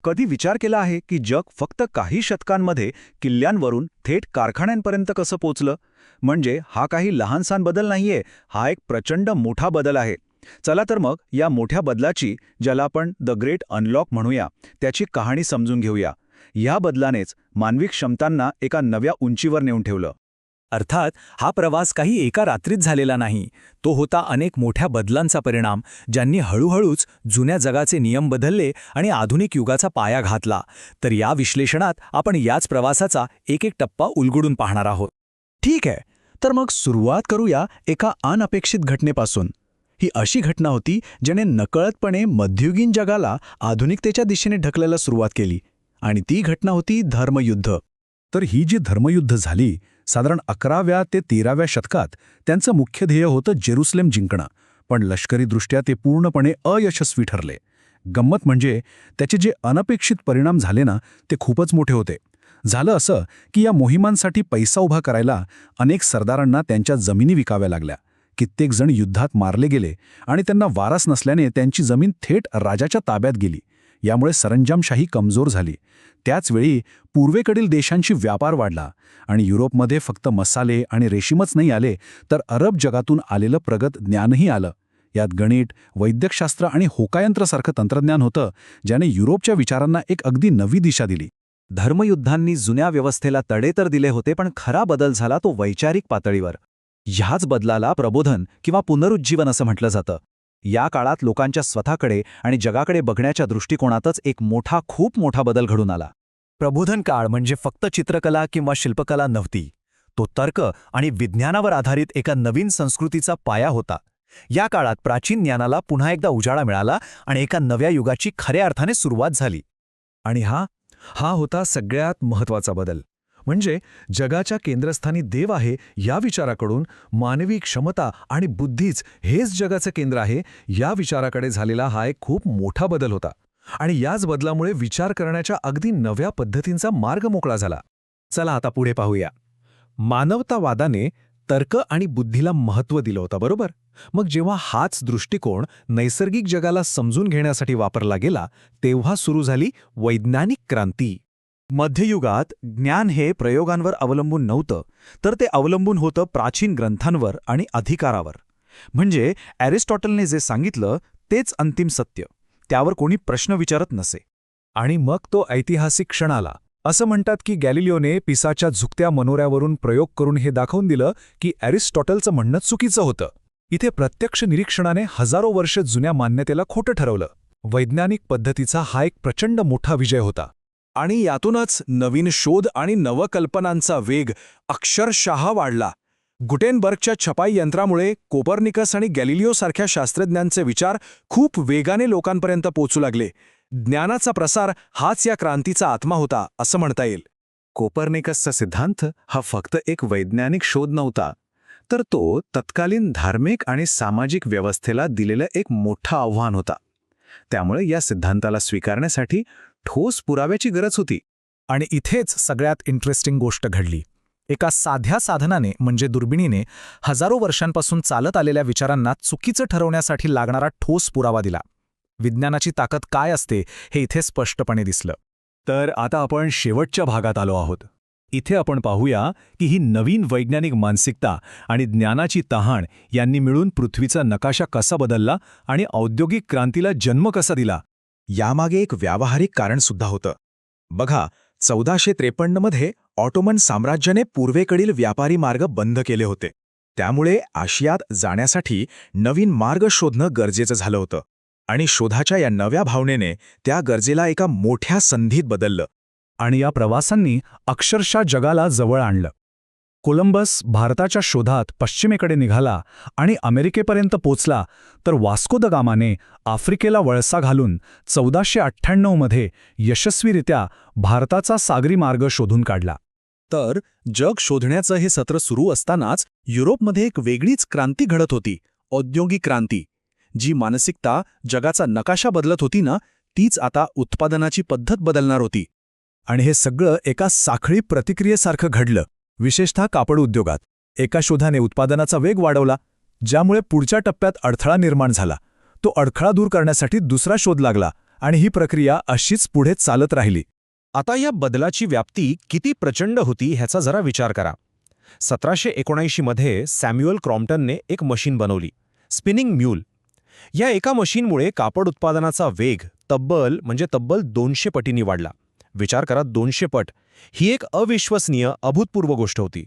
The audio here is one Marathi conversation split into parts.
कधी विचार केला आहे की जग फक्त काही शतकांमध्ये किल्ल्यांवरून थेट कारखान्यांपर्यंत कसं पोचलं? म्हणजे हा काही लहानसहान बदल नाहीये, हा एक प्रचंड मोठा बदल आहे. चला तर मग या मोठ्या बदलाची, ज्याला आपण द ग्रेट अनलॉक म्हणूया, त्याची कहाणी समजून घेऊया. या बदलानेच मानवी क्षमतांना एका नव्या उंचीवर नेऊन ठेवलं. अर्थात हा प्रवास काही एका रात्रीत झालेला नाही. तो होता अनेक मोठ्या बदलांचा परिणाम, ज्यांनी हळूहळूच जुन्या जगाचे नियम बदलले आणि आधुनिक युगाचा पाया घातला. तर या विश्लेषणात आपण याच प्रवासाचा एक एक टप्पा उलगडून पाहणार आहोत. ठीक आहे, तर मग सुरुवात करूया एका अनपेक्षित घटनेपासून. ही अशी घटना होती ज्याने नकळतपणे मध्ययुगीन जगाला आधुनिकतेच्या दिशेने ढकलायला सुरुवात केली, आणि ती घटना होती धर्मयुद्ध. तर ही जी धर्मयुद्ध झाली, साधारण 11व्या ते 13व्या शतकात, त्यांचं मुख्य ध्येय होतं जेरुसलेम जिंकणं. पण लष्करीदृष्ट्या ते पूर्णपणे अयशस्वी ठरले. गंमत म्हणजे त्याचे जे अनपेक्षित परिणाम झाले ना, ते खूपच मोठे होते. झालं असं की या मोहिमांसाठी पैसा उभा करायला अनेक सरदारांना त्यांच्या जमिनी विकाव्या लागल्या. कित्येक जण युद्धात मारले गेले आणि त्यांना वारस नसल्याने त्यांची जमीन थेट राजाच्या ताब्यात गेली. यामुळे सरंजामशाही कमजोर झाली. त्याचवेळी पूर्वेकडील देशांशी व्यापार वाढला आणि युरोपमध्ये फक्त मसाले आणि रेशीमच नाही आले, तर अरब जगातून आलेलं प्रगत ज्ञानही आलं. यात गणित, वैद्यकशास्त्र आणि होकायंत्रसारखं तंत्रज्ञान होतं, ज्याने युरोपच्या विचारांना एक अगदी नवी दिशा दिली. धर्मयुद्धांनी जुन्या व्यवस्थेला तडे तर दिले होते, पण खरा बदल झाला तो वैचारिक पातळीवर. ह्याच बदलाला प्रबोधन किंवा पुनरुज्जीवन असं म्हटलं जातं. या काळात लोकांच्या स्वतःकडे आणि जगाकडे बघण्याच्या दृष्टिकोनातच एक खूप मोठा बदल घडून आला. प्रबोधन काळ म्हणजे फक्त चित्रकला किंवा शिल्पकला नव्हती. तो तर्क आणि विज्ञानावर आधारित एका नवीन संस्कृतीचा पाया होता. या काळात प्राचीन ज्ञानाला पुन्हा एकदा उजाळा मिळाला आणि एका नव्या युगाची खऱ्या अर्थाने सुरुवात झाली. आणि हा होता सगळ्यात महत्त्वाचा बदल. म्हणजे जगाच्या केंद्रस्थानी देव आहे या विचाराकडून मानवी क्षमता आणि बुद्धीच हेच जगाचं केंद्र आहे, या विचाराकडे झालेला हा एक खूप मोठा बदल होता. आणि याच बदलामुळे विचार करण्याच्या अगदी नव्या पद्धतींचा मार्ग मोकळा झाला. चला आता पुढे पाहूया. मानवतावादाने तर्क आणि बुद्धीला महत्त्व दिलं होतं, बरोबर? मग जेव्हा हाच दृष्टिकोन नैसर्गिक जगाला समजून घेण्यासाठी वापरला गेला, तेव्हा सुरू झाली वैज्ञानिक क्रांती. मध्ययुगात ज्ञान हे प्रयोगांवर अवलंबून नव्हतं, तर ते अवलंबून होतं प्राचीन ग्रंथांवर आणि अधिकारावर. म्हणजे ॲरिस्टॉटलने जे सांगितलं तेच अंतिम सत्य, त्यावर कोणी प्रश्न विचारत नसे. आणि मग तो ऐतिहासिक क्षण आला. असं म्हणतात की गॅलिलिओने पिसाच्या झुकत्या मनोऱ्यावरून प्रयोग करून हे दाखवून दिलं की ॲरिस्टॉटलचं म्हणणं चुकीचं होतं. इथे प्रत्यक्ष निरीक्षणाने हजारो वर्ष जुन्या मान्यतेला खोटं ठरवलं. वैज्ञानिक पद्धतीचा हा एक प्रचंड मोठा विजय होता. आणि यातूनच नवीन शोध आणि नवकल्पनांचा वेग अक्षरशः वाढला. गुटेनबर्गच्या छपाई यंत्रामुळे कोपर्निकस आणि गॅलिलिओसारख्या शास्त्रज्ञांचे विचार खूप वेगाने लोकांपर्यंत पोहोचू लागले. ज्ञानाचा प्रसार हाच या क्रांतीचा आत्मा होता असं म्हणता येईल. कोपर्निकसचा सिद्धांत हा फक्त एक वैज्ञानिक शोध नव्हता, तर तो तत्कालीन धार्मिक आणि सामाजिक व्यवस्थेला दिलेलं एक मोठं आव्हान होता. त्यामुळे या सिद्धांताला स्वीकारण्यासाठी ठोस पुराव्याची गरज होती. आणि इथेच सगळ्यात इंटरेस्टिंग गोष्ट घडली. एका साध्या साधनाने म्हणजे दुर्बिणीने हजारो वर्षांपासून चालत आलेल्या विचारांना चुकीचं ठरवण्यासाठी लागणारा ठोस पुरावा दिला. विज्ञानाची ताकद काय असते हे इथे स्पष्टपणे दिसलं. तर आता आपण शेवटच्या भागात आलो आहोत. इथे आपण पाहूया की ही नवीन वैज्ञानिक मानसिकता आणि ज्ञानाची तहान यांनी मिळून पृथ्वीचा नकाशा कसा बदलला आणि औद्योगिक क्रांतीला जन्म कसा दिला. यामागे एक व्यावहारिक कारण सुद्धा होतं. बघा, 1453 मध्ये ऑटोमन साम्राज्याने पूर्वेकडील व्यापारी मार्ग बंद केले होते. त्यामुळे आशियात जाण्यासाठी नवीन मार्ग शोधणं गरजेचं झालं होतं. आणि शोधाच्या या नव्या भावनेने त्या गरजेला एका मोठ्या संधीत बदललं. आणि या प्रवासांनी अक्षरशः जगाला जवळ आणलं. कोलंबस भारताच्या शोधात पश्चिमेकडे निघाला आणि अमेरिकेपर्यंत पोचला, तर वास्को द गामाने आफ्रिकेला वळसा घालून 1498 मध्ये यशस्वीरित्या भारताचा सागरी मार्ग शोधून काढला. तर जग शोधण्याचं हे सत्र सुरू असतानाच युरोपमध्ये एक वेगळीच क्रांती घडत होती, औद्योगिक क्रांती. जी मानसिकता जगाचा नकाशा बदलत होती ना, तीच आता उत्पादनाची पद्धत बदलणार होती. आणि हे सगळं एका साखळी प्रतिक्रियेसारखं घडलं. विशेषतः कापड उद्योगात एका शोधाने उत्पादनाचा वेग वाढवला, ज्यामुळे पुढच्या टप्प्यात अडथळा निर्माण झाला. तो अडथळा दूर करण्यासाठी दुसरा शोध लागला आणि ही प्रक्रिया अशीच पुढे चालत राहिली. आता या बदलाची व्याप्ती किती प्रचंड होती ह्याचा जरा विचार करा. 1779 मध्ये सॅम्युअल क्रॉम्प्टनने एक मशीन बनवली, स्पिनिंग म्यूल. या एका मशीनमुळे कापड उत्पादनाचा वेग तब्बल 200 पटींनी वाढला. विचार करा, 200 पट. ही एक अविश्वसनीय, अभूतपूर्व गोष्ट होती.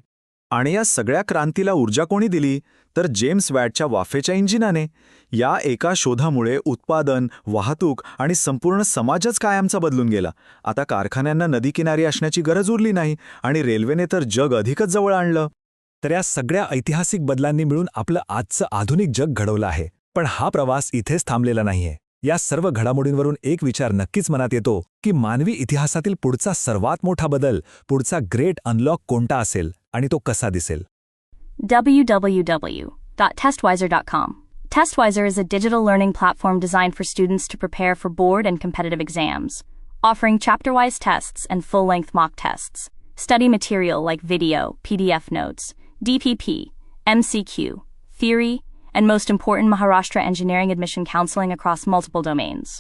आणि या सगळ्या क्रांतीला ऊर्जा कोणी दिली? तर जेम्स वॅटच्या वाफेच्या इंजिनाने. या एका शोधामुळे उत्पादन, वाहतूक आणि संपूर्ण समाजच कायमचा बदलून गेला. आता कारखान्यांना नदीकिनारी असण्याची गरज उरली नाही आणि रेल्वेने तर जग अधिकच जवळ आणलं. तर या सगळ्या ऐतिहासिक बदलांनी मिळून आपलं आजचं आधुनिक जग घडवलं आहे. पण हा प्रवास इथेच थांबलेला नाहीये. या सर्व घडामोडींवरून एक विचार नक्कीच मनात येतो की मानवी इतिहासातील पुढचा सर्वात मोठा बदल, पुढचा ग्रेट अनलॉक कोणता असेल आणि तो कसा दिसेल. www.testwiser.com. Testwiser is a digital learning platform designed for students to prepare for board and competitive exams, offering chapter-wise tests and full-length mock tests. Study material like video, PDF notes, DPP, MCQ, theory, and most important, Maharashtra engineering admission counseling across multiple domains.